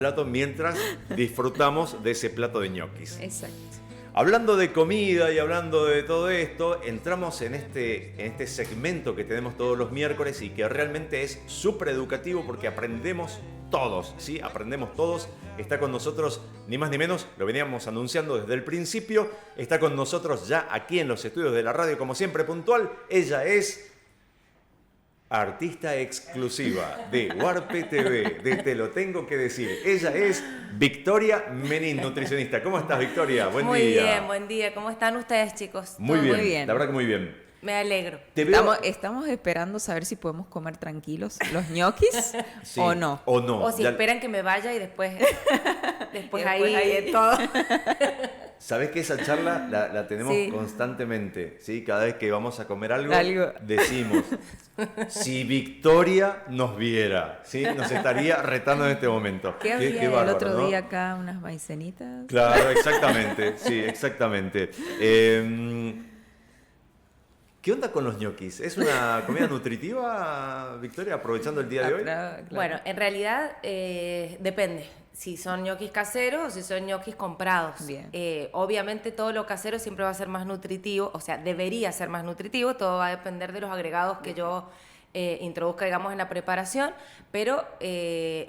plato mientras disfrutamos de ese plato de ñoquis. Exacto. Hablando de comida y hablando de todo esto, entramos en este segmento que tenemos todos los miércoles y que realmente es súper educativo porque aprendemos todos, ¿sí? Aprendemos todos. Está con nosotros, ni más ni menos, lo veníamos anunciando desde el principio, está con nosotros ya aquí en los estudios de la radio, como siempre puntual. Ella es artista exclusiva de Warpe TV, de Te lo tengo que decir. Ella es Victoria Menin, nutricionista. ¿Cómo estás, Victoria? Buen día. Muy bien, buen día. ¿Cómo están ustedes, chicos? Muy Todo bien, muy bien. la verdad que muy bien. Me alegro. Te veo... Estamos esperando saber si podemos comer tranquilos los ñoquis Sí, o no. O no. O si Ya- esperan que me vaya y después Después ahí ahí todo. Sabés que esa charla la tenemos Sí. constantemente, ¿sí? Cada vez que vamos a comer algo, Algo. decimos, si Victoria nos viera, ¿sí? Nos estaría retando en este momento. ¿Qué había el bárbaro, otro ¿no? día acá? ¿Unas maicenitas? Claro, exactamente, sí, exactamente. ¿Qué onda con los ñoquis? ¿Es una comida nutritiva, Victoria, aprovechando el día de hoy? Claro. Bueno, en realidad depende. Si son ñoquis caseros o si son ñoquis comprados. Bien. Obviamente todo lo casero siempre va a ser más nutritivo, o sea, debería ser más nutritivo, todo va a depender de los agregados que yo introduzca, digamos, en la preparación, pero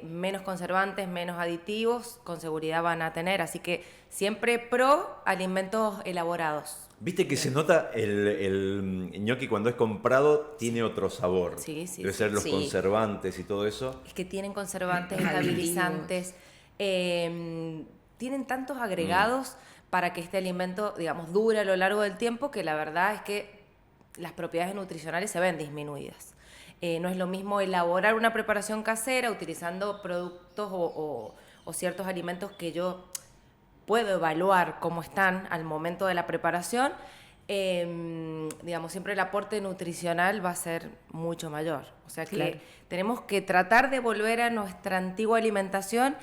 menos conservantes, menos aditivos, con seguridad van a tener, así que siempre pro alimentos elaborados. Viste que se nota el ñoqui cuando es comprado, tiene otro sabor. Sí, sí, Debe sí. ser los Sí. conservantes y todo eso. Es que tienen conservantes, Aditivos. estabilizantes, tienen tantos agregados para que este alimento, digamos, dure a lo largo del tiempo, que la verdad es que las propiedades nutricionales se ven disminuidas. No es lo mismo elaborar una preparación casera utilizando productos o ciertos alimentos que yo puedo evaluar cómo están al momento de la preparación. Digamos, siempre el aporte nutricional va a ser mucho mayor. O sea que Claro. tenemos que tratar de volver a nuestra antigua alimentación,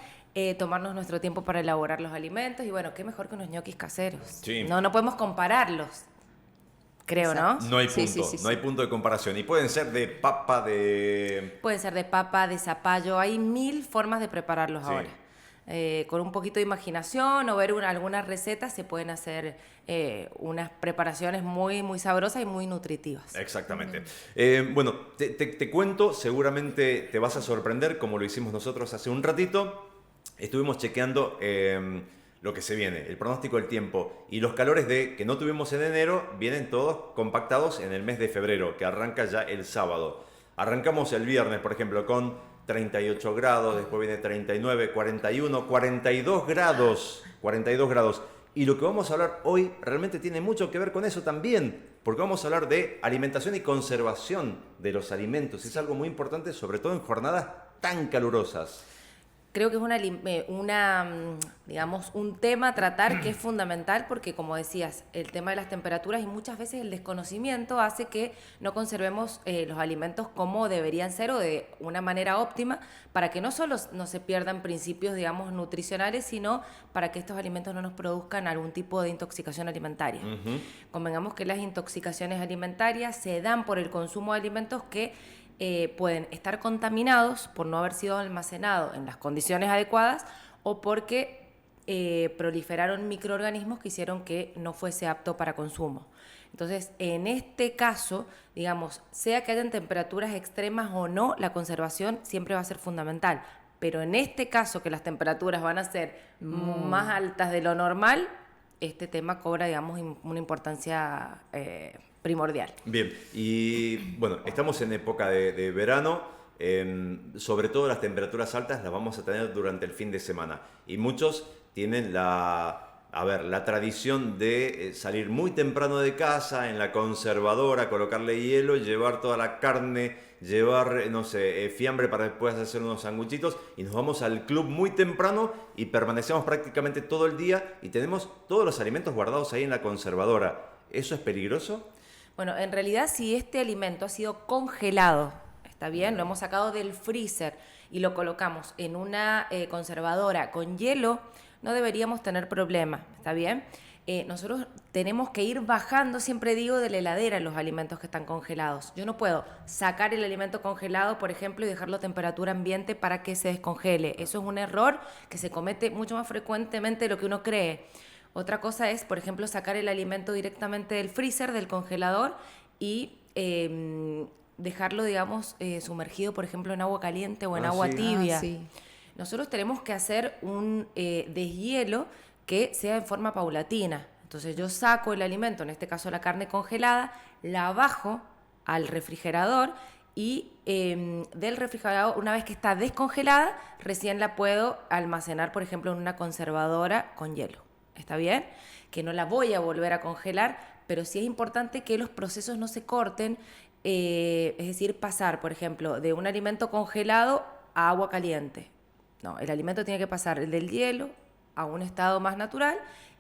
tomarnos nuestro tiempo para elaborar los alimentos y bueno, qué mejor que unos ñoquis caseros. Sí. No podemos compararlos, creo, ¿no? Exacto. No hay Sí, punto, sí, sí, no hay sí. punto de comparación. Y pueden ser de papa, de... Pueden ser de papa, de zapallo, hay 1000 formas de prepararlos Sí. ahora. Con un poquito de imaginación o ver algunas recetas se pueden hacer unas preparaciones muy, muy sabrosas y muy nutritivas. Exactamente. Bueno, te cuento, seguramente te vas a sorprender, como lo hicimos nosotros hace un ratito. Estuvimos chequeando lo que se viene, el pronóstico del tiempo. Y los calores que no tuvimos en enero vienen todos compactados en el mes de febrero, que arranca ya el sábado. Arrancamos el viernes, por ejemplo, con 38 grados, después viene 39, 41, 42 grados. 42 grados. Y lo que vamos a hablar hoy realmente tiene mucho que ver con eso también, porque vamos a hablar de alimentación y conservación de los alimentos. Es algo muy importante, sobre todo en jornadas tan calurosas. Creo que es digamos, un tema a tratar que es fundamental porque, como decías, el tema de las temperaturas y muchas veces el desconocimiento hace que no conservemos los alimentos como deberían ser o de una manera óptima para que no solo no se pierdan principios, digamos, nutricionales, sino para que estos alimentos no nos produzcan algún tipo de intoxicación alimentaria. Convengamos que las intoxicaciones alimentarias se dan por el consumo de alimentos que pueden estar contaminados por no haber sido almacenados en las condiciones adecuadas o porque proliferaron microorganismos que hicieron que no fuese apto para consumo. Entonces, en este caso, digamos, sea que hayan temperaturas extremas o no, la conservación siempre va a ser fundamental. Pero en este caso, que las temperaturas van a ser más altas de lo normal, este tema cobra, digamos, una importancia primordial. Bien, y bueno, estamos en época de verano, sobre todo las temperaturas altas las vamos a tener durante el fin de semana y muchos tienen la tradición de salir muy temprano de casa en la conservadora, colocarle hielo, llevar toda la carne, llevar, no sé, fiambre para después hacer unos sanguchitos y nos vamos al club muy temprano y permanecemos prácticamente todo el día y tenemos todos los alimentos guardados ahí en la conservadora. ¿Eso es peligroso? Bueno, en realidad si este alimento ha sido congelado, está bien, lo hemos sacado del freezer y lo colocamos en una conservadora con hielo, no deberíamos tener problema, ¿está bien? nosotros tenemos que ir bajando, siempre digo, de la heladera los alimentos que están congelados. Yo no puedo sacar el alimento congelado, por ejemplo, y dejarlo a temperatura ambiente para que se descongele. Eso es un error que se comete mucho más frecuentemente de lo que uno cree. Otra cosa es, por ejemplo, sacar el alimento directamente del freezer, del congelador, y dejarlo, digamos, sumergido, por ejemplo, en agua caliente o en agua sí. tibia. Sí. Nosotros tenemos que hacer un deshielo que sea en forma paulatina. Entonces yo saco el alimento, en este caso la carne congelada, la bajo al refrigerador y del refrigerador, una vez que está descongelada, recién la puedo almacenar, por ejemplo, en una conservadora con hielo. ¿Está bien? Que no la voy a volver a congelar, pero sí es importante que los procesos no se corten, es decir, pasar, por ejemplo, de un alimento congelado a agua caliente. No, el alimento tiene que pasar del hielo a un estado más natural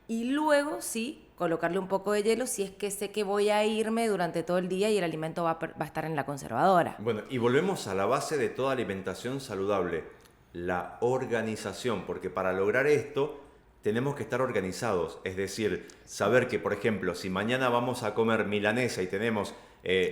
y luego sí colocarle un poco de hielo si es que sé que voy a irme durante todo el día y el alimento va a estar en la conservadora. Bueno, y volvemos a la base de toda alimentación saludable, la organización, porque para lograr esto tenemos que estar organizados, es decir, saber que, por ejemplo, si mañana vamos a comer milanesa y tenemos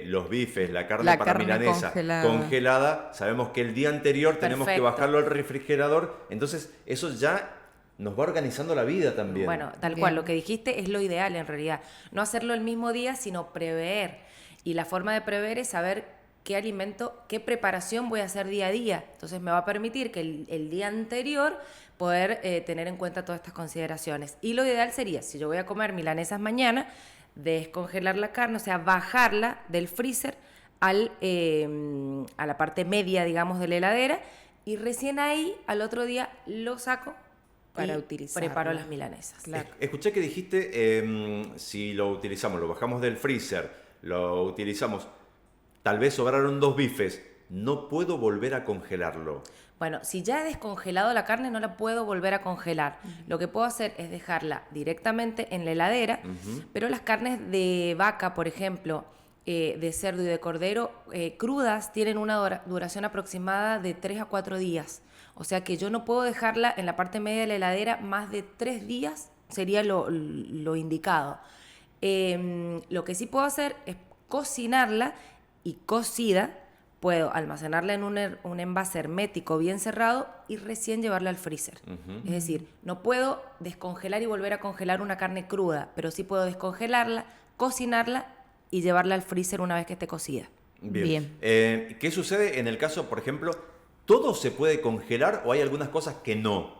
los bifes, la carne para milanesa congelada, sabemos que el día anterior tenemos que bajarlo al refrigerador, entonces eso ya nos va organizando la vida también. Bueno, tal cual, lo que dijiste es lo ideal en realidad, no hacerlo el mismo día, sino prever, y la forma de prever es saber qué alimento, qué preparación voy a hacer día a día, entonces me va a permitir que el día anterior poder tener en cuenta todas estas consideraciones. Y lo ideal sería, si yo voy a comer milanesas mañana, descongelar la carne, o sea, bajarla del freezer a la parte media, digamos, de la heladera, y recién ahí, al otro día, lo saco para y utilizarlo. preparo las milanesas. Claro. Escuché que dijiste, si lo utilizamos, lo bajamos del freezer, lo utilizamos, tal vez sobraron 2 bifes, no puedo volver a congelarlo. Bueno, si ya he descongelado la carne, no la puedo volver a congelar. Lo que puedo hacer es dejarla directamente en la heladera, pero las carnes de vaca, por ejemplo, de cerdo y de cordero, crudas, tienen una duración aproximada de 3 a 4 días. O sea que yo no puedo dejarla en la parte media de la heladera más de 3 días, sería lo indicado. Lo que sí puedo hacer es cocinarla y cocida, puedo almacenarla en un envase hermético bien cerrado y recién llevarla al freezer. Es decir, no puedo descongelar y volver a congelar una carne cruda, pero sí puedo descongelarla, cocinarla y llevarla al freezer una vez que esté cocida. Bien. ¿Qué sucede en el caso, por ejemplo, todo se puede congelar o hay algunas cosas que no?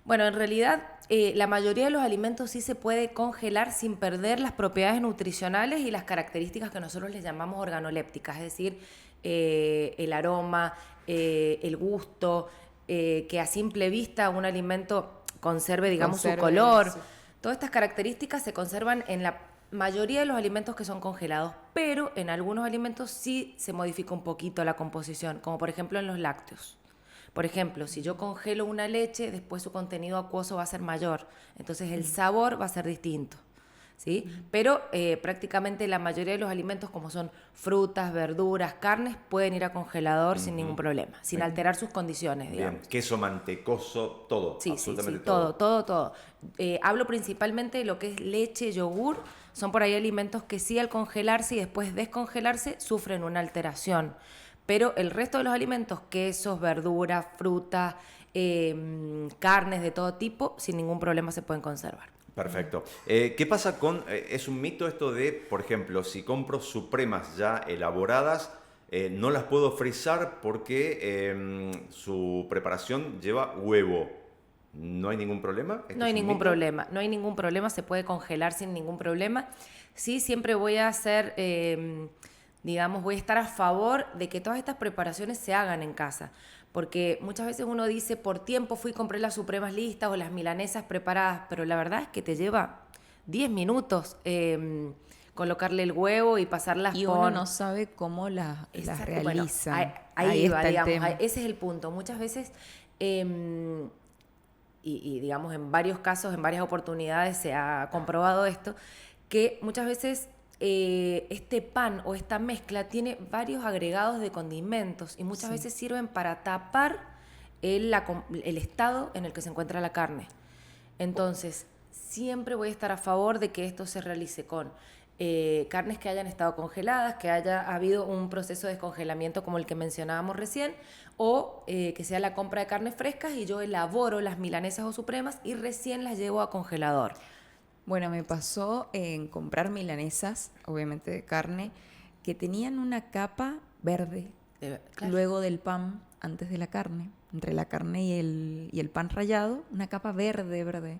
Bueno, en realidad la mayoría de los alimentos sí se puede congelar sin perder las propiedades nutricionales y las características que nosotros les llamamos organolépticas, es decir, el aroma, el gusto, que a simple vista un alimento conserve, digamos, su color. Sí. Todas estas características se conservan en la mayoría de los alimentos que son congelados, pero en algunos alimentos sí se modifica un poquito la composición, como por ejemplo en los lácteos. Por ejemplo, si yo congelo una leche, después su contenido acuoso va a ser mayor, entonces el sabor va a ser distinto, ¿sí? Pero prácticamente la mayoría de los alimentos, como son frutas, verduras, carnes, pueden ir a congelador sin ningún problema, sin alterar sus condiciones, digamos. Bien, queso, mantecoso, todo, sí, absolutamente todo. Hablo principalmente de lo que es leche, yogur, son por ahí alimentos que sí al congelarse y después descongelarse sufren una alteración. Pero el resto de los alimentos, quesos, verduras, frutas, carnes de todo tipo, sin ningún problema se pueden conservar. Perfecto. ¿Qué pasa con, es un mito esto de, por ejemplo, si compro supremas ya elaboradas, no las puedo frizar porque su preparación lleva huevo? ¿No hay ningún problema? No hay ningún problema, se puede congelar sin ningún problema. Sí, siempre voy a hacer... voy a estar a favor de que todas estas preparaciones se hagan en casa, porque muchas veces uno dice, por tiempo fui y compré las supremas listas o las milanesas preparadas, pero la verdad es que te lleva 10 minutos colocarle el huevo y pasarlas y uno no sabe cómo las realiza. Bueno, ahí va, digamos, ese es el punto. Muchas veces, y digamos en varios casos, en varias oportunidades se ha comprobado esto, que muchas veces... este pan o esta mezcla tiene varios agregados de condimentos y muchas veces sirven para tapar el estado en el que se encuentra la carne. Entonces, siempre voy a estar a favor de que esto se realice con carnes que hayan estado congeladas, que haya habido un proceso de descongelamiento como el que mencionábamos recién, o que sea la compra de carnes frescas y yo elaboro las milanesas o supremas y recién las llevo a congelador. Bueno, me pasó en comprar milanesas, obviamente de carne, que tenían una capa verde Claro. luego del pan, antes de la carne, entre la carne y el pan rallado, una capa verde.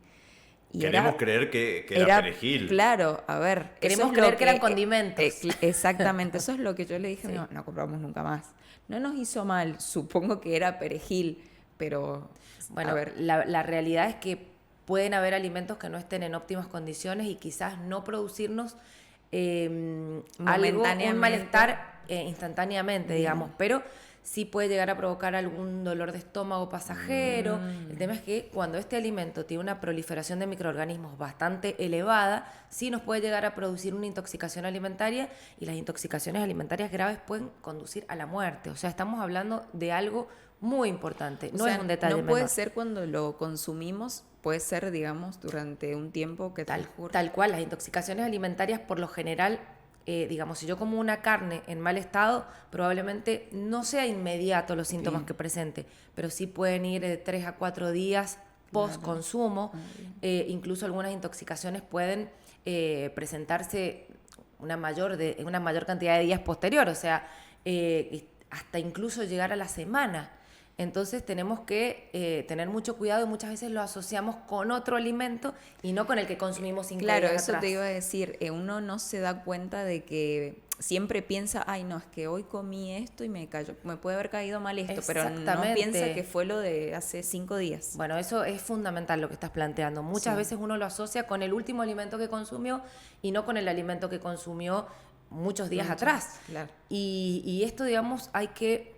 Y Queremos creer que era perejil. Claro, a ver. Queremos eso es creer lo que eran condimentos. Exactamente, eso es lo que yo le dije, Sí. no compramos nunca más. No nos hizo mal, supongo que era perejil, pero Bueno, a ver, la realidad es que pueden haber alimentos que no estén en óptimas condiciones y quizás no producirnos un Momentáneamente. malestar instantáneamente, digamos, pero sí puede llegar a provocar algún dolor de estómago pasajero. El tema es que cuando este alimento tiene una proliferación de microorganismos bastante elevada, sí nos puede llegar a producir una intoxicación alimentaria, y las intoxicaciones alimentarias graves pueden conducir a la muerte. O sea, estamos hablando de algo muy importante, no o sea, es un detalle no puede menor. ser cuando lo consumimos, puede ser, digamos, durante un tiempo que transcurre. Tal cual, las intoxicaciones alimentarias por lo general, digamos, si yo como una carne en mal estado, probablemente no sea inmediato los síntomas Bien. que presente, pero sí pueden ir de 3 a 4 días post consumo. Incluso algunas intoxicaciones pueden presentarse una mayor cantidad de días posterior, o sea, hasta incluso llegar a la semana. Entonces tenemos que tener mucho cuidado, y muchas veces lo asociamos con otro alimento y no con el que consumimos 5 Claro, días eso atrás. te iba a decir, uno no se da cuenta de que siempre piensa, ay no, es que hoy comí esto y me cayó, me puede haber caído mal esto, pero no Exactamente. piensa que fue lo de hace 5 días. Bueno, eso es fundamental lo que estás planteando. Muchas Sí. veces uno lo asocia con el último alimento que consumió y no con el alimento que consumió muchos días Muchos, atrás. claro. Y esto, digamos, hay que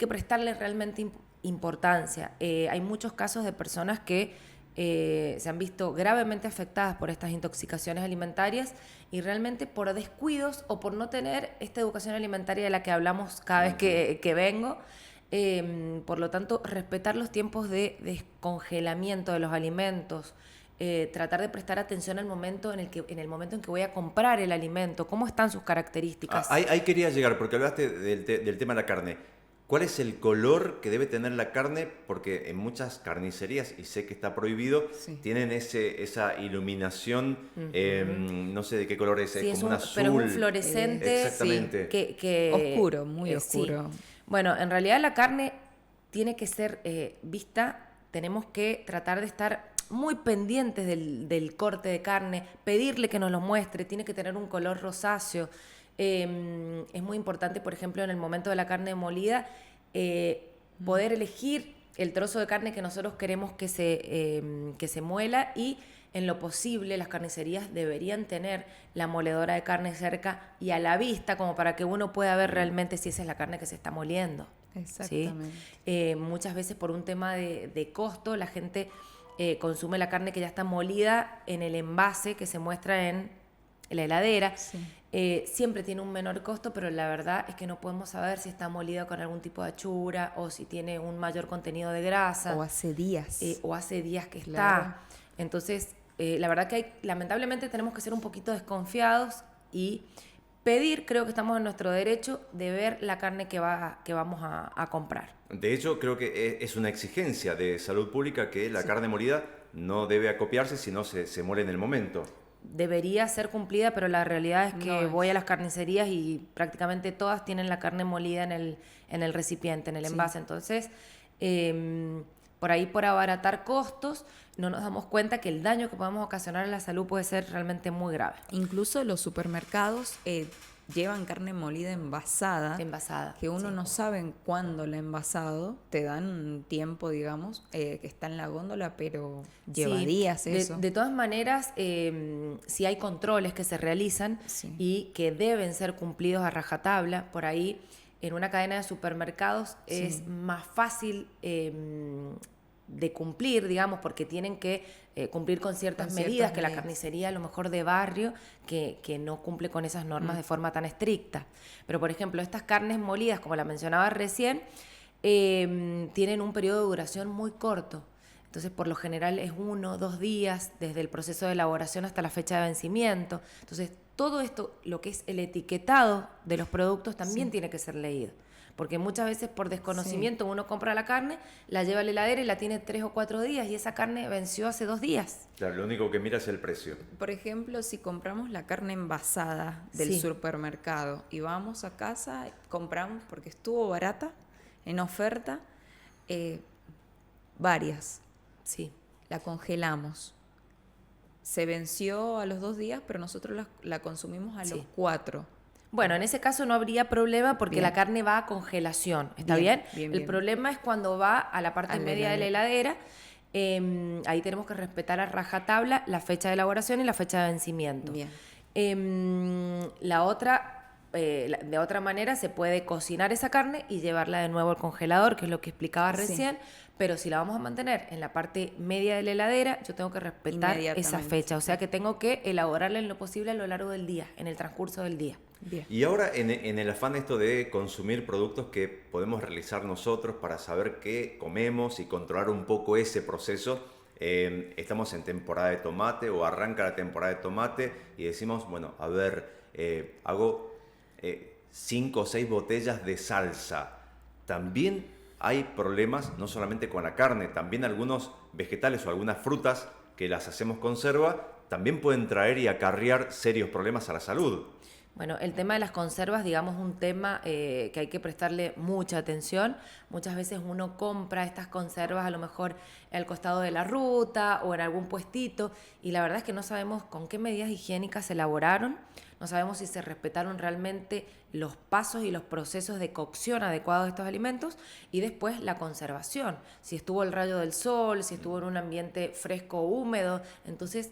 prestarle realmente importancia. Hay muchos casos de personas que se han visto gravemente afectadas por estas intoxicaciones alimentarias, y realmente por descuidos o por no tener esta educación alimentaria de la que hablamos cada vez que vengo. Por lo tanto, respetar los tiempos de descongelamiento de los alimentos, tratar de prestar atención al momento en el momento en que voy a comprar el alimento, cómo están sus características. Ahí quería llegar, porque hablaste del tema de la carne. ¿Cuál es el color que debe tener la carne? Porque en muchas carnicerías, y sé que está prohibido, Sí. tienen esa iluminación, no sé de qué color es, Sí, es como un azul. pero es un fluorescente. Exactamente. Oscuro, muy sí. oscuro. Bueno, en realidad la carne tiene que ser vista, tenemos que tratar de estar muy pendientes del corte de carne, pedirle que nos lo muestre, tiene que tener un color rosáceo. Es muy importante, por ejemplo, en el momento de la carne molida, poder elegir el trozo de carne que nosotros queremos que se muela, y en lo posible las carnicerías deberían tener la moledora de carne cerca y a la vista, como para que uno pueda ver realmente si esa es la carne que se está moliendo. ¿Sí? Exactamente. Muchas veces por un tema de costo, la gente consume la carne que ya está molida en el envase que se muestra en la heladera. Sí. Siempre tiene un menor costo, pero la verdad es que no podemos saber si está molida con algún tipo de achura o si tiene un mayor contenido de grasa. O hace días. O hace días que Claro. está. Entonces, la verdad que lamentablemente tenemos que ser un poquito desconfiados y pedir, creo que estamos en nuestro derecho de ver la carne que vamos a comprar. De hecho, creo que es una exigencia de salud pública que la carne molida no debe acopiarse, sino se muele en el momento. Debería ser cumplida, pero la realidad es que No voy a las carnicerías y prácticamente todas tienen la carne molida en el recipiente, en el envase. Entonces, por ahí, por abaratar costos, no nos damos cuenta que el daño que podemos ocasionar a la salud puede ser realmente muy grave. Incluso los supermercados llevan carne molida envasada. Envasada. Que uno sí. no sabe cuándo la ha envasado. Te dan un tiempo, digamos, que está en la góndola, pero lleva Sí, días eso. De todas maneras, sí hay controles que se realizan Sí. y que deben ser cumplidos a rajatabla. Por ahí, en una cadena de supermercados es más fácil de cumplir, digamos, porque tienen que cumplir con ciertas medidas que la carnicería, a lo mejor de barrio, que no cumple con esas normas de forma tan estricta. Pero, por ejemplo, estas carnes molidas, como la mencionaba recién, tienen un periodo de duración muy corto. Entonces, por lo general es 1 o 2 días desde el proceso de elaboración hasta la fecha de vencimiento. Entonces, todo esto, lo que es el etiquetado de los productos, también tiene que ser leído. Porque muchas veces por desconocimiento uno compra la carne, la lleva a la heladera y la tiene 3 o 4 días y esa carne venció hace 2 días. Claro, lo único que mira es el precio. Por ejemplo, si compramos la carne envasada del Sí. supermercado y vamos a casa, compramos porque estuvo barata, en oferta, varias. Sí. La congelamos. Se venció a los 2 días, pero nosotros la consumimos a los 4. Bueno, en ese caso no habría problema porque Bien. la carne va a congelación, ¿está Bien, bien? bien, El bien. problema es cuando va a la parte A la media de la heladera. Ahí tenemos que respetar a rajatabla la fecha de elaboración y la fecha de vencimiento. Bien. La otra, de otra manera, se puede cocinar esa carne y llevarla de nuevo al congelador, que es lo que explicaba Sí. recién. Pero si la vamos a mantener en la parte media de la heladera, yo tengo que respetar esa Inmediatamente. fecha. O sea que tengo que elaborarla en lo posible a lo largo del día, en el transcurso del día. Bien. Y ahora en el afán esto de consumir productos que podemos realizar nosotros para saber qué comemos y controlar un poco ese proceso, estamos en temporada de tomate o arranca la temporada de tomate y decimos, bueno, a ver, hago 5 o 6 botellas de salsa. También hay problemas no solamente con la carne, también algunos vegetales o algunas frutas que las hacemos conserva también pueden traer y acarrear serios problemas a la salud. Bueno, el tema de las conservas, digamos, un tema que hay que prestarle mucha atención. Muchas veces uno compra estas conservas a lo mejor al costado de la ruta o en algún puestito y la verdad es que no sabemos con qué medidas higiénicas se elaboraron, no sabemos si se respetaron realmente los pasos y los procesos de cocción adecuados de estos alimentos y después la conservación, si estuvo el rayo del sol, si estuvo en un ambiente fresco o húmedo. Entonces,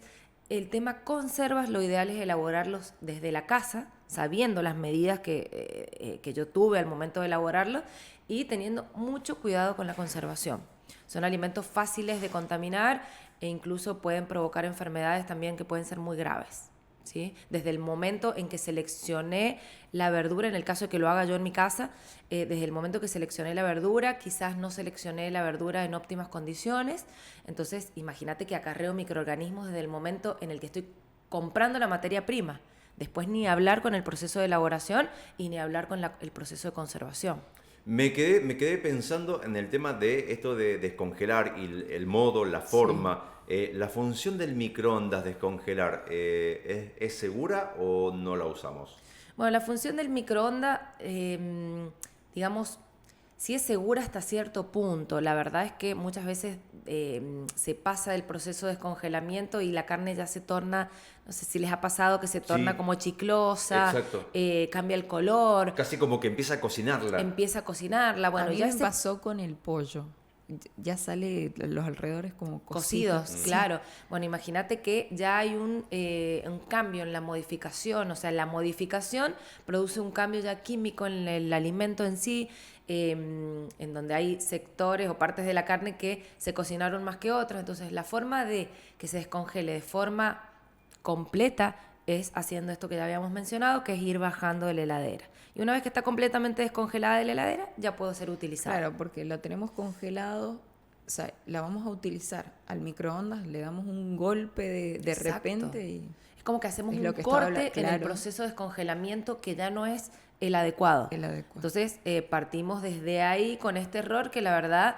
el tema conservas, lo ideal es elaborarlos desde la casa, sabiendo las medidas que yo tuve al momento de elaborarlo y teniendo mucho cuidado con la conservación. Son alimentos fáciles de contaminar e incluso pueden provocar enfermedades también que pueden ser muy graves, ¿sí? Desde el momento en que seleccioné la verdura, en el caso de que lo haga yo en mi casa, desde el momento que seleccioné la verdura, quizás no seleccioné la verdura en óptimas condiciones, entonces imagínate que acarreo microorganismos desde el momento en el que estoy comprando la materia prima. Después ni hablar con el proceso de elaboración y ni hablar con el proceso de conservación. Me quedé pensando en el tema de esto de descongelar y el modo, la forma. ¿La función del microondas descongelar es segura o no la usamos? Bueno, la función del microondas, digamos, sí es segura hasta cierto punto. La verdad es que muchas veces se pasa el proceso de descongelamiento y la carne ya se torna, no sé si les ha pasado que se torna Sí. como chiclosa, Exacto. cambia el color, Casi como que empieza a cocinarla. empieza a cocinarla. Bueno, a mí ya me se pasó con el pollo. Ya sale los alrededores como cocidos, cocidos. claro. Bueno, imagínate que ya hay un cambio en la modificación, o sea, la modificación produce un cambio ya químico en el alimento en sí, en donde hay sectores o partes de la carne que se cocinaron más que otros. Entonces, la forma de que se descongele de forma completa es haciendo esto que ya habíamos mencionado, que es ir bajando de la heladera. Y una vez que está completamente descongelada de la heladera, ya puede ser utilizada. Claro, porque la tenemos congelado, o sea, la vamos a utilizar al microondas, le damos un golpe de Exacto. repente y Es como que hacemos Es un lo que estaba corte en el claro. proceso de descongelamiento que ya no es el adecuado. el adecuado. Entonces, partimos desde ahí con este error que la verdad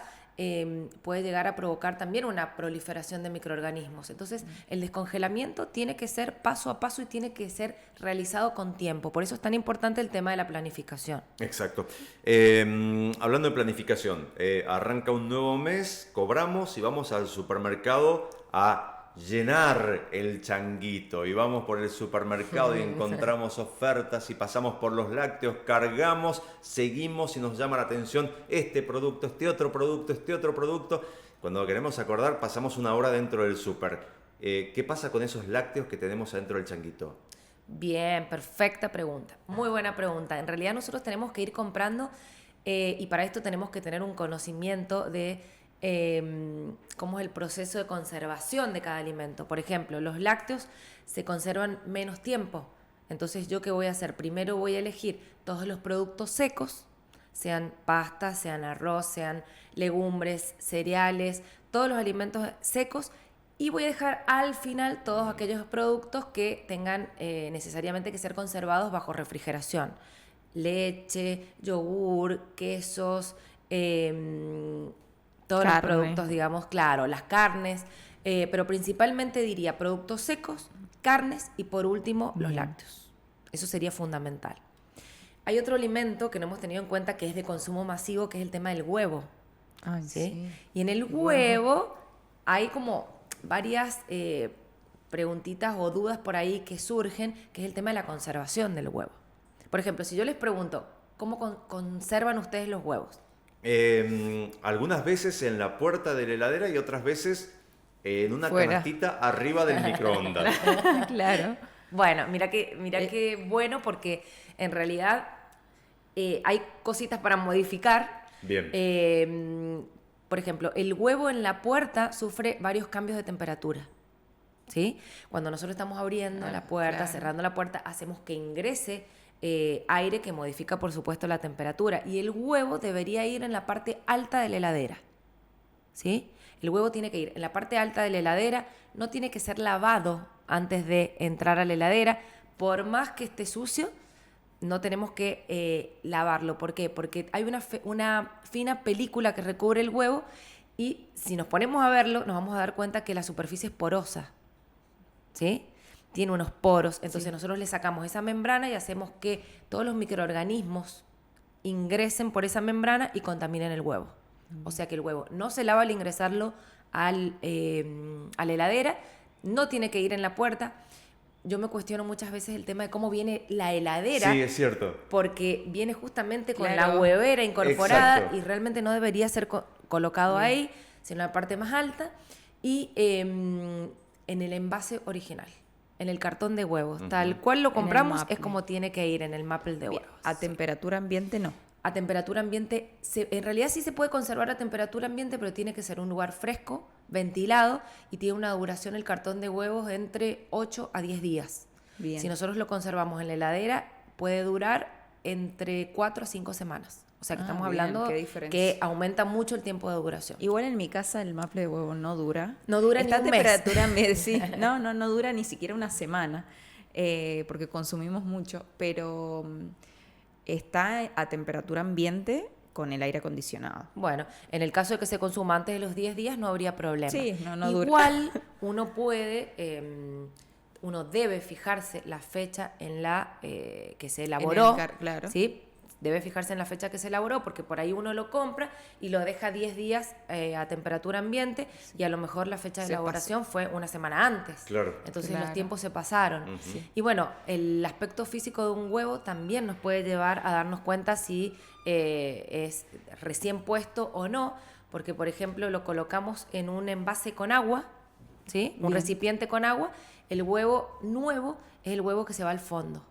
puede llegar a provocar también una proliferación de microorganismos. Entonces, el descongelamiento tiene que ser paso a paso y tiene que ser realizado con tiempo. Por eso es tan importante el tema de la planificación. Exacto. Hablando de planificación, arranca un nuevo mes, cobramos y vamos al supermercado a llenar el changuito. Y vamos por el supermercado y encontramos ofertas y pasamos por los lácteos, cargamos, seguimos y nos llama la atención este producto, este otro producto, este otro producto. Cuando queremos acordar, pasamos una hora dentro del súper. ¿Qué pasa con esos lácteos que tenemos adentro del changuito? Bien, perfecta pregunta. Muy buena pregunta. En realidad nosotros tenemos que ir comprando y para esto tenemos que tener un conocimiento de cómo es el proceso de conservación de cada alimento. Por ejemplo, los lácteos se conservan menos tiempo. Entonces, ¿yo qué voy a hacer? Primero voy a elegir todos los productos secos, sean pastas, sean arroz, sean legumbres, cereales, todos los alimentos secos y voy a dejar al final todos aquellos productos que tengan necesariamente que ser conservados bajo refrigeración. Leche, yogur, quesos, todos los productos, digamos, claro, las carnes, pero principalmente diría productos secos, carnes y por último los lácteos. Eso sería fundamental. Hay otro alimento que no hemos tenido en cuenta que es de consumo masivo, que es el tema del huevo. Ay, ¿sí? Y en el huevo hay como varias preguntitas o dudas por ahí que surgen, que es el tema de la conservación del huevo. Por ejemplo, si yo les pregunto, ¿cómo conservan ustedes los huevos? Algunas veces en la puerta de la heladera y otras veces en una Fuera. canastita arriba del microondas. Claro. Bueno, mira qué bueno, porque en realidad hay cositas para modificar. Bien. Por ejemplo, el huevo en la puerta sufre varios cambios de temperatura. ¿Sí? Cuando nosotros estamos abriendo la puerta, claro. cerrando la puerta, hacemos que ingrese aire que modifica, por supuesto, la temperatura. Y el huevo debería ir en la parte alta de la heladera. ¿Sí? El huevo tiene que ir en la parte alta de la heladera, no tiene que ser lavado antes de entrar a la heladera. Por más que esté sucio, no tenemos que lavarlo. ¿Por qué? Porque hay una fina película que recubre el huevo y si nos ponemos a verlo, nos vamos a dar cuenta que la superficie es porosa. ¿Sí? Tiene unos poros. Entonces nosotros le sacamos esa membrana y hacemos que todos los microorganismos ingresen por esa membrana y contaminen el huevo. O sea que el huevo no se lava al ingresarlo a la heladera, no tiene que ir en la puerta. Yo me cuestiono muchas veces el tema de cómo viene la heladera. Sí, es cierto. Porque viene justamente con Claro. la huevera incorporada. Exacto. Y realmente no debería ser colocado ahí, sino en la parte más alta. Y en el envase original, en el cartón de huevos. Tal cual lo compramos, maple. es como tiene que ir en el maple de huevos. A temperatura ambiente no. A temperatura ambiente, en realidad sí se puede conservar a temperatura ambiente, pero tiene que ser un lugar fresco, ventilado, y tiene una duración el cartón de huevos entre 8 a 10 días. Bien. Si nosotros lo conservamos en la heladera, puede durar entre 4 a 5 semanas. O sea que estamos bien, hablando qué diferencia. que aumenta mucho el tiempo de duración. Igual en mi casa el maple de huevo no dura. No dura Está ni un a mes. temperatura ambiente, sí. No dura ni siquiera una semana, porque consumimos mucho, pero está a temperatura ambiente con el aire acondicionado. Bueno, en el caso de que se consuma antes de los 10 días no habría problema. Sí, no dura. Igual uno puede, uno debe fijarse la fecha en la que se elaboró. Claro. ¿Sí? Debe fijarse en la fecha que se elaboró porque por ahí uno lo compra y lo deja 10 días a temperatura ambiente y a lo mejor la fecha de Se elaboración fue una semana antes. Claro. Entonces Claro. los tiempos se pasaron. Y bueno, el aspecto físico de un huevo también nos puede llevar a darnos cuenta si es recién puesto o no, porque por ejemplo lo colocamos en un envase con agua, ¿sí? Un Bien. recipiente con agua. El huevo nuevo es el huevo que se va al fondo.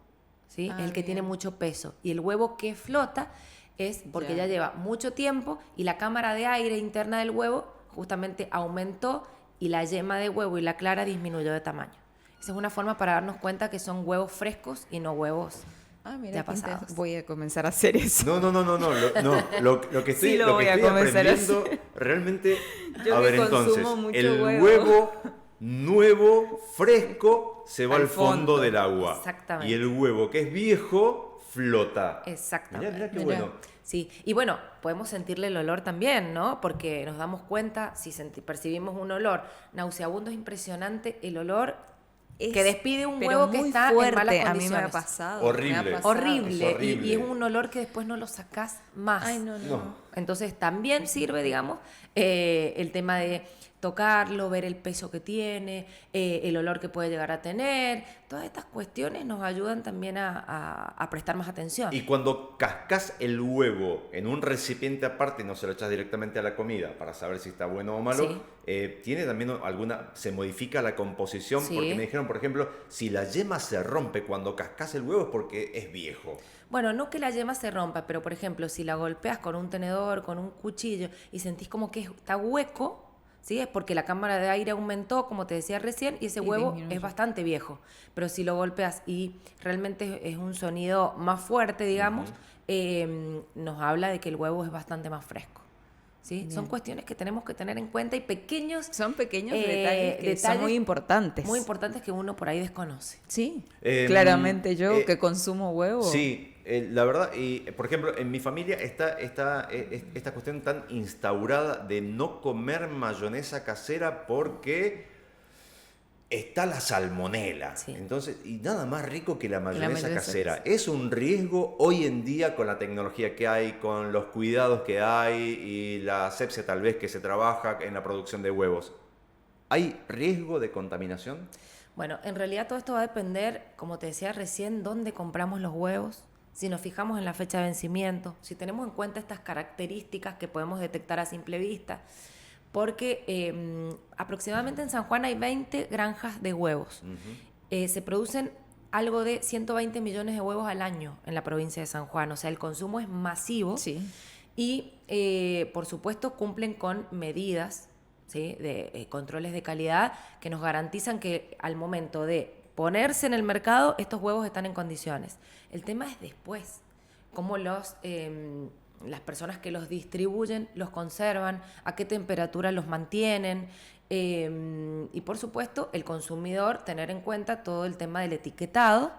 ¿Sí? Ah, Es el que bien. tiene mucho peso. Y el huevo que flota es porque ya lleva mucho tiempo y la cámara de aire interna del huevo justamente aumentó y la yema de huevo y la clara disminuyó de tamaño. Esa es una forma para darnos cuenta que son huevos frescos y no huevos Mira, ya qué pasados. voy a comenzar a hacer eso. No. Lo que estoy, Sí, lo lo voy que a estoy comenzar a aprendiendo realmente. Yo a que ver, entonces, consumo mucho el huevo. huevo nuevo, fresco, se va Al al fondo fondo. del agua. Exactamente. Y el huevo que es viejo, flota. Exactamente. Mirá qué Mirá. bueno. Sí, y bueno, podemos sentirle el olor también, ¿no? Porque nos damos cuenta, si percibimos un olor nauseabundo, es impresionante el olor que despide un pero huevo que muy está fuerte. en malas A mí me condiciones. ha pasado. Horrible. me ha pasado. Horrible. Es horrible. Y es un olor que después no lo sacás más. Ay, no. Entonces también sirve, digamos, el tema de tocarlo, ver el peso que tiene, el olor que puede llegar a tener. Todas estas cuestiones nos ayudan también a prestar más atención. Y cuando cascas el huevo en un recipiente aparte, no se lo echas directamente a la comida para saber si está bueno o malo, Sí. ¿tiene también se modifica la composición? Sí. Porque me dijeron, por ejemplo, si la yema se rompe cuando cascas el huevo es porque es viejo. Bueno, no que la yema se rompa, pero por ejemplo, si la golpeas con un tenedor, con un cuchillo y sentís como que está hueco, ¿sí? Es porque la cámara de aire aumentó, como te decía recién, y ese huevo disminuyó. es bastante viejo. Pero si lo golpeas y realmente es un sonido más fuerte, digamos, nos habla de que el huevo es bastante más fresco. ¿sí? Bien. Son cuestiones que tenemos que tener en cuenta y pequeños Son pequeños detalles que son muy importantes. muy importantes que uno por ahí desconoce. Sí, Em, claramente yo que consumo huevo. Sí, la verdad, y por ejemplo, en mi familia está esta cuestión tan instaurada de no comer mayonesa casera porque está la salmonela. Sí. Entonces, y nada más rico que la mayonesa mayonesa casera. Es un riesgo hoy en día con la tecnología que hay, con los cuidados que hay y la asepsia tal vez que se trabaja en la producción de huevos. ¿Hay riesgo de contaminación? Bueno, en realidad todo esto va a depender, como te decía recién, dónde compramos los huevos, si nos fijamos en la fecha de vencimiento, si tenemos en cuenta estas características que podemos detectar a simple vista, porque aproximadamente en San Juan hay 20 granjas de huevos. Se producen algo de 120 millones de huevos al año en la provincia de San Juan, o sea, el consumo es masivo. Sí. Y, por supuesto, cumplen con medidas, ¿sí?, de controles de calidad que nos garantizan que al momento de ponerse en el mercado, estos huevos están en condiciones. El tema es después, cómo las personas que los distribuyen los conservan, a qué temperatura los mantienen, y por supuesto el consumidor tener en cuenta todo el tema del etiquetado,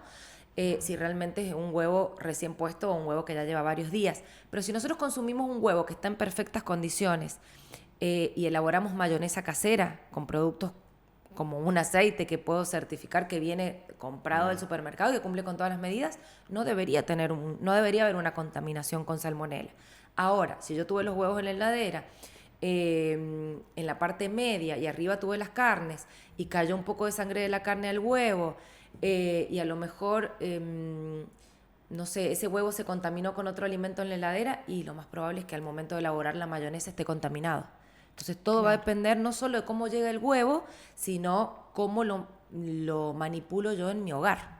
si realmente es un huevo recién puesto o un huevo que ya lleva varios días. Pero si nosotros consumimos un huevo que está en perfectas condiciones y elaboramos mayonesa casera con productos como un aceite que puedo certificar que viene comprado del supermercado y que cumple con todas las medidas, no debería haber una contaminación con salmonela. Ahora, si yo tuve los huevos en la heladera, en la parte media y arriba tuve las carnes y cayó un poco de sangre de la carne al huevo, y a lo mejor, no sé, ese huevo se contaminó con otro alimento en la heladera y lo más probable es que al momento de elaborar la mayonesa esté contaminado. Entonces todo va a depender no solo de cómo llega el huevo, sino cómo lo manipulo yo en mi hogar.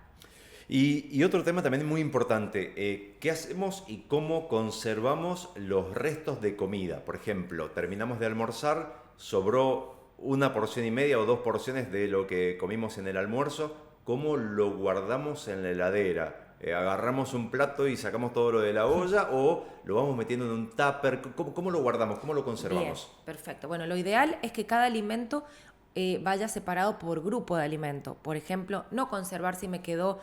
Y otro tema también muy importante, ¿qué hacemos y cómo conservamos los restos de comida? Por ejemplo, terminamos de almorzar, sobró una porción y media o 2 porciones de lo que comimos en el almuerzo, ¿cómo lo guardamos en la heladera? ¿Agarramos un plato y sacamos todo lo de la olla o lo vamos metiendo en un tupper? ¿Cómo lo guardamos? ¿Cómo lo conservamos? Bien, perfecto. Bueno, lo ideal es que cada alimento vaya separado por grupo de alimento. Por ejemplo, no conservar si me quedó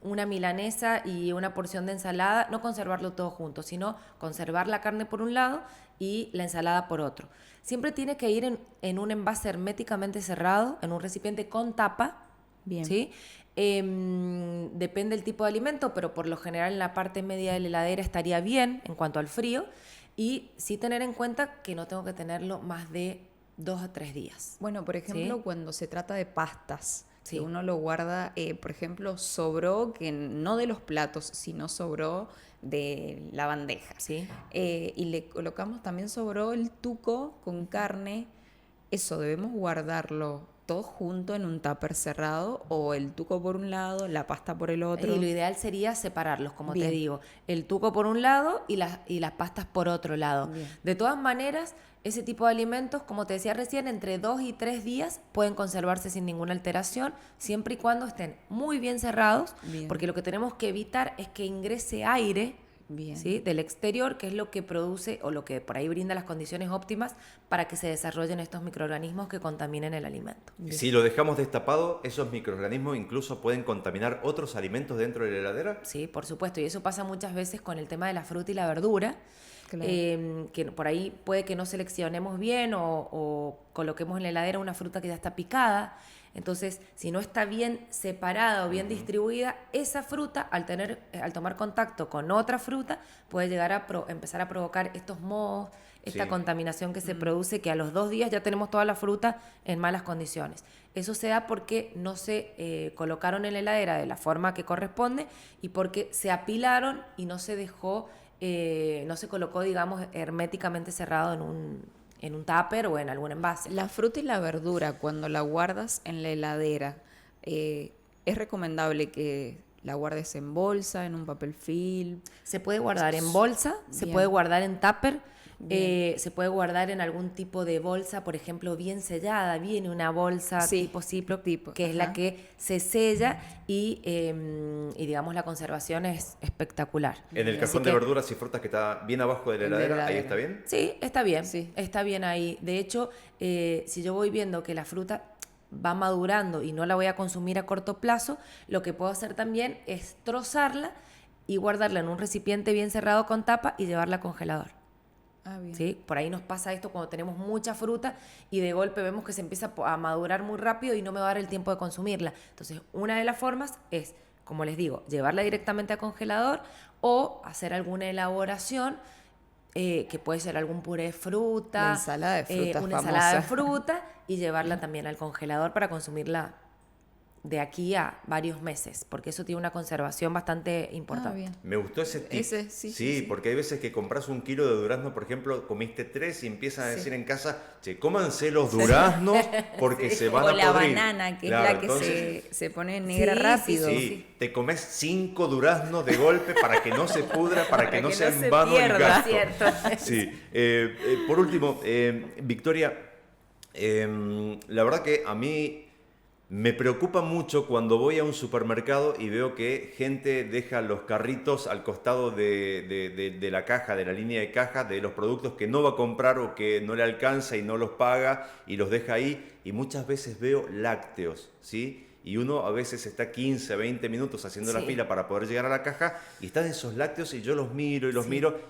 una milanesa y una porción de ensalada, no conservarlo todo junto, sino conservar la carne por un lado y la ensalada por otro. Siempre tiene que ir en un envase herméticamente cerrado, en un recipiente con tapa. Bien. ¿Sí? Depende del tipo de alimento, pero por lo general en la parte media de la heladera estaría bien en cuanto al frío, y sí tener en cuenta que no tengo que tenerlo más de 2 a 3 días. Bueno, por ejemplo, ¿Sí? cuando se trata de pastas, Sí. que uno lo guarda, por ejemplo, sobró, que no de los platos, sino sobró de la bandeja. ¿Sí? Y le colocamos, también sobró el tuco con carne. Eso, debemos guardarlo todo junto en un tupper cerrado, o el tuco por un lado, la pasta por el otro. Y lo ideal sería separarlos, como Bien. te digo, el tuco por un lado y las pastas por otro lado. Bien. De todas maneras, ese tipo de alimentos, como te decía recién, entre 2 y 3 días pueden conservarse sin ninguna alteración, siempre y cuando estén muy bien cerrados, Bien. porque lo que tenemos que evitar es que ingrese aire, Bien. ¿sí?, del exterior, que es lo que produce o lo que por ahí brinda las condiciones óptimas para que se desarrollen estos microorganismos que contaminen el alimento. Si lo dejamos destapado, esos microorganismos incluso pueden contaminar otros alimentos dentro de la heladera. Sí, por supuesto, y eso pasa muchas veces con el tema de la fruta y la verdura, Claro. que por ahí puede que no seleccionemos bien o coloquemos en la heladera una fruta que ya está picada. Entonces, si no está bien separada o bien distribuida, esa fruta, al tomar contacto con otra fruta, puede llegar a empezar a provocar estos mohos, esta Sí. contaminación que se produce, que a los 2 días ya tenemos toda la fruta en malas condiciones. Eso se da porque no se colocaron en la heladera de la forma que corresponde y porque se apilaron y no se dejó, no se colocó, digamos, herméticamente cerrado en un tupper o en algún envase. La fruta y la verdura, cuando la guardas en la heladera, es recomendable que la guardes en bolsa, en un papel film. Se puede guardar en bolsa, se Bien. puede guardar en tupper. Se puede guardar en algún tipo de bolsa, por ejemplo, bien sellada. Viene una bolsa tipo Ziploc, que es la que se sella y digamos, la conservación es espectacular. En el cajón de verduras y frutas que está bien abajo de la heladera, ¿ahí está bien? Sí, está bien. Sí. Está bien ahí. De hecho, si yo voy viendo que la fruta va madurando y no la voy a consumir a corto plazo, lo que puedo hacer también es trozarla y guardarla en un recipiente bien cerrado con tapa y llevarla al congelador. Bien. ¿Sí? Por ahí nos pasa esto cuando tenemos mucha fruta y de golpe vemos que se empieza a madurar muy rápido y no me va a dar el tiempo de consumirla. Entonces, una de las formas es, como les digo, llevarla directamente al congelador o hacer alguna elaboración, que puede ser algún puré de fruta, La ensalada de fruta una famosa. ensalada de fruta, y llevarla también al congelador para consumirla de aquí a varios meses, porque eso tiene una conservación bastante importante. Bien. Me gustó ese tip. Ese, sí. Porque hay veces que compras 1 kilo de durazno, por ejemplo, comiste 3 y empiezan a decir en casa, che, cómanse los duraznos porque se van O a la podrir. banana, que Claro, es la que entonces, se pone negra Sí, rápido. Sí, te comes 5 duraznos de golpe para que no se pudra, para que no sea en se vano el pierda. gasto. Cierto. Sí. Por último, Victoria, la verdad que a mí me preocupa mucho cuando voy a un supermercado y veo que gente deja los carritos al costado de la caja, de la línea de caja, de los productos que no va a comprar o que no le alcanza y no los paga y los deja ahí. Y muchas veces veo lácteos, ¿sí? Y uno a veces está 15, 20 minutos haciendo la fila para poder llegar a la caja y están esos lácteos y yo los miro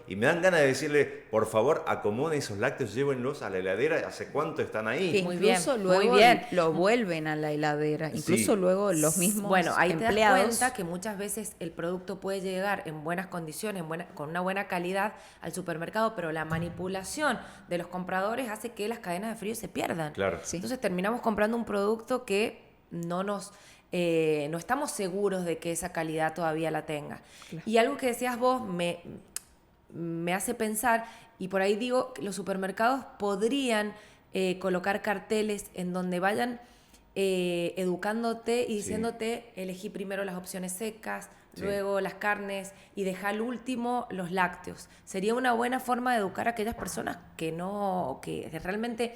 y me dan ganas de decirle, por favor, acomoden esos lácteos, llévenlos a la heladera, ¿hace cuánto están ahí? Que Muy incluso bien, luego muy bien. lo vuelven a la heladera. Incluso luego los mismos Bueno, ahí empleados. te das cuenta que muchas veces el producto puede llegar en buenas condiciones, con una buena calidad al supermercado, pero la manipulación de los compradores hace que las cadenas de frío se pierdan. Claro. Sí. Entonces terminamos comprando un producto que no estamos seguros de que esa calidad todavía la tenga. Claro. Y algo que decías vos me hace pensar, y por ahí digo que los supermercados podrían colocar carteles en donde vayan educándote y diciéndote, elegí primero las opciones secas, luego las carnes y deja al último los lácteos. Sería una buena forma de educar a aquellas personas que realmente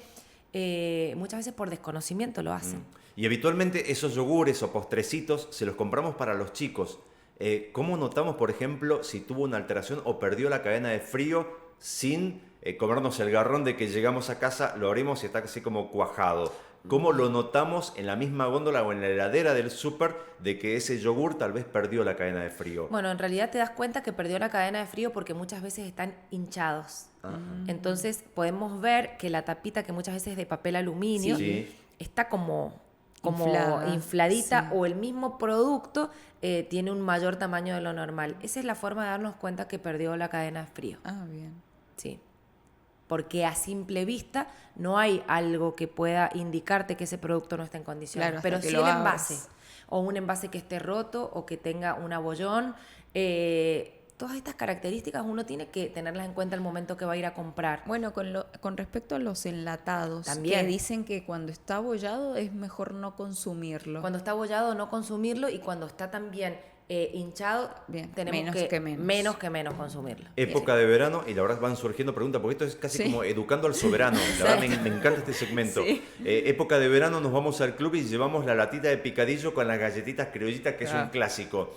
muchas veces por desconocimiento lo hacen. Y habitualmente esos yogures o postrecitos se los compramos para los chicos. ¿Cómo notamos, por ejemplo, si tuvo una alteración o perdió la cadena de frío sin comernos el garrón de que llegamos a casa, lo abrimos y está así como cuajado? ¿Cómo lo notamos en la misma góndola o en la heladera del súper de que ese yogur tal vez perdió la cadena de frío? Bueno, en realidad te das cuenta que perdió la cadena de frío porque muchas veces están hinchados. Entonces podemos ver que la tapita, que muchas veces es de papel aluminio, está como infladita, o el mismo producto tiene un mayor tamaño de lo normal. Esa es la forma de darnos cuenta que perdió la cadena de frío. Bien. Sí. Porque a simple vista no hay algo que pueda indicarte que ese producto no está en condiciones. Claro, pero hasta sí que el lo envase, abras. o un envase que esté roto, o que tenga un abollón. Todas estas características uno tiene que tenerlas en cuenta al momento que va a ir a comprar. Bueno, con respecto a los enlatados, También. que dicen que cuando está abollado es mejor no consumirlo. Cuando está abollado, no consumirlo, y cuando está también hinchado, tenemos menos que menos consumirlo. Época de verano, y la verdad van surgiendo preguntas, porque esto es casi como educando al soberano. La verdad me encanta este segmento. Época de verano, nos vamos al club y llevamos la latita de picadillo con las galletitas criollitas, que es un clásico.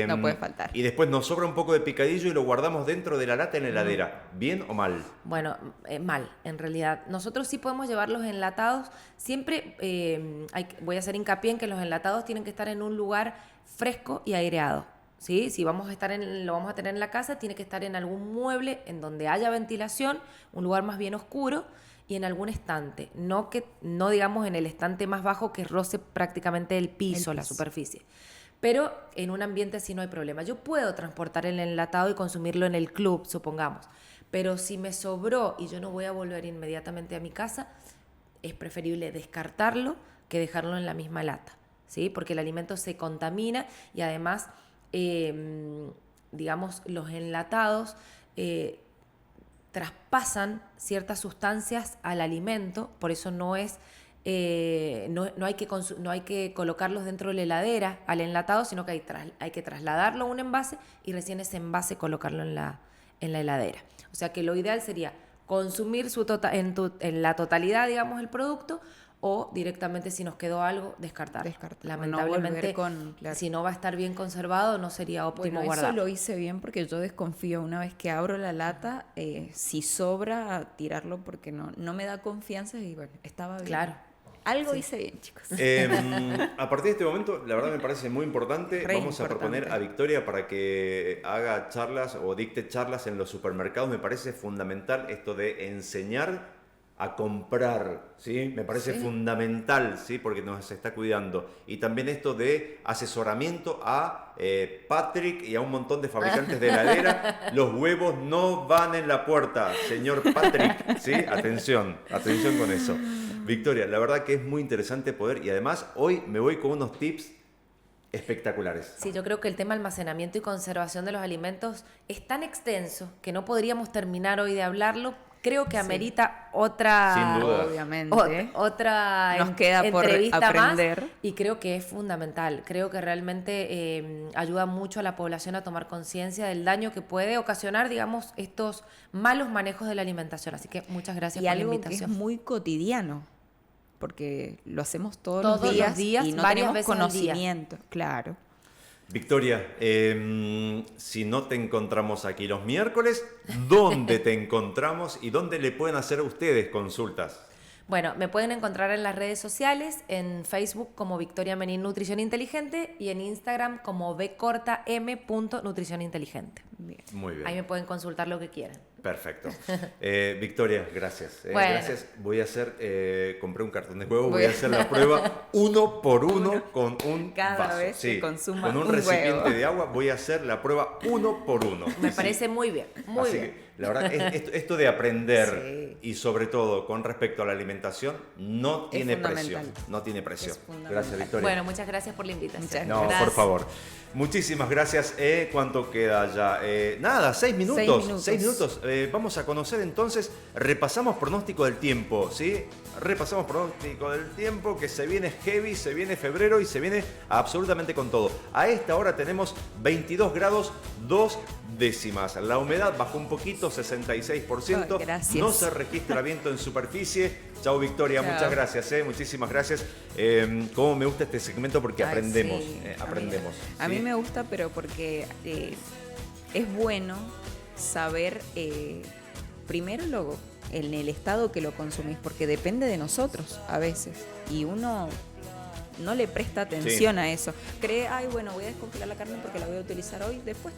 No puede faltar. Y después nos sobra un poco de picadillo y lo guardamos dentro de la lata en la heladera. ¿Bien o mal? Bueno, mal, en realidad. Nosotros sí podemos llevarlos enlatados. Siempre voy a hacer hincapié en que los enlatados tienen que estar en un lugar fresco y aireado. ¿Sí? Si lo vamos a tener en la casa, tiene que estar en algún mueble en donde haya ventilación, un lugar más bien oscuro, y en algún estante. No digamos en el estante más bajo que roce prácticamente el piso, la superficie. Pero en un ambiente así no hay problema. Yo puedo transportar el enlatado y consumirlo en el club, supongamos. Pero si me sobró y yo no voy a volver inmediatamente a mi casa, es preferible descartarlo que dejarlo en la misma lata, ¿sí? Porque el alimento se contamina y además, digamos, los enlatados traspasan ciertas sustancias al alimento, por eso no hay que colocarlos dentro de la heladera al enlatado, sino que hay que trasladarlo a un envase y recién ese envase colocarlo en la heladera. O sea que lo ideal sería consumir en la totalidad, digamos, el producto, o directamente si nos quedó algo, descartar. Lamentablemente, claro. si no va a estar bien conservado, no sería óptimo guardar. Eso lo hice bien porque yo desconfío una vez que abro la lata, si sobra, tirarlo porque no me da confianza y bueno, estaba bien. Claro. Algo hice bien, chicos. A partir de este momento, la verdad me parece muy importante. Vamos a proponer a Victoria para que haga charlas o dicte charlas en los supermercados. Me parece fundamental esto de enseñar a comprar, ¿sí? Me parece fundamental, ¿sí? Porque nos está cuidando. Y también esto de asesoramiento a Patrick y a un montón de fabricantes de heladera. Los huevos no van en la puerta, señor Patrick, ¿sí? Atención con eso. Victoria, la verdad que es muy interesante poder, y además hoy me voy con unos tips espectaculares. Sí, yo creo que el tema almacenamiento y conservación de los alimentos es tan extenso que no podríamos terminar hoy de hablarlo. Creo que amerita otra, sin duda, obviamente, otra nos queda por entrevista aprender más, y creo que es fundamental. Creo que realmente ayuda mucho a la población a tomar conciencia del daño que puede ocasionar, digamos, estos malos manejos de la alimentación. Así que muchas gracias por la invitación. Y algo que es muy cotidiano, porque lo hacemos todos los días y no varias tenemos veces al día. conocimiento, claro. Victoria, si no te encontramos aquí los miércoles, ¿dónde te encontramos y dónde le pueden hacer a ustedes consultas? Bueno, me pueden encontrar en las redes sociales, en Facebook como Victoria Menin Nutrición Inteligente y en Instagram como b.m.nutricioninteligente. Muy bien. Ahí me pueden consultar lo que quieran. Perfecto. Victoria, gracias. Bueno. Gracias. Voy a hacer, compré un cartón de huevo, voy a hacer la prueba 1 por 1 con un Cada vaso. vez que consuma con un un recipiente huevo. de agua, voy a hacer la prueba 1 por 1. Me parece muy bien, muy Así bien. que, la verdad, esto de aprender y sobre todo con respecto a la alimentación no tiene precio. No tiene precio. Gracias, Victoria. Bueno, muchas gracias por la invitación. Muchas No, gracias. por favor. Muchísimas gracias. ¿Cuánto queda ya? Nada, 6 minutos. 6 minutos. 6 minutos. Vamos a conocer entonces, repasamos pronóstico del tiempo, ¿sí? Repasamos pronóstico del tiempo, que se viene heavy, se viene febrero y se viene absolutamente con todo. A esta hora tenemos 22 grados 2 décimas. La humedad bajó un poquito, 66%. Oh, gracias. No se registra viento en superficie. Chao, Victoria, Chao. muchas gracias, muchísimas gracias. Cómo me gusta este segmento porque Ay, aprendemos, sí. aprendemos. A mí me gusta, pero porque es bueno saber primero en el estado que lo consumís, porque depende de nosotros a veces, y uno no le presta atención a eso. Cree, ay, bueno, voy a descongelar la carne porque la voy a utilizar hoy, después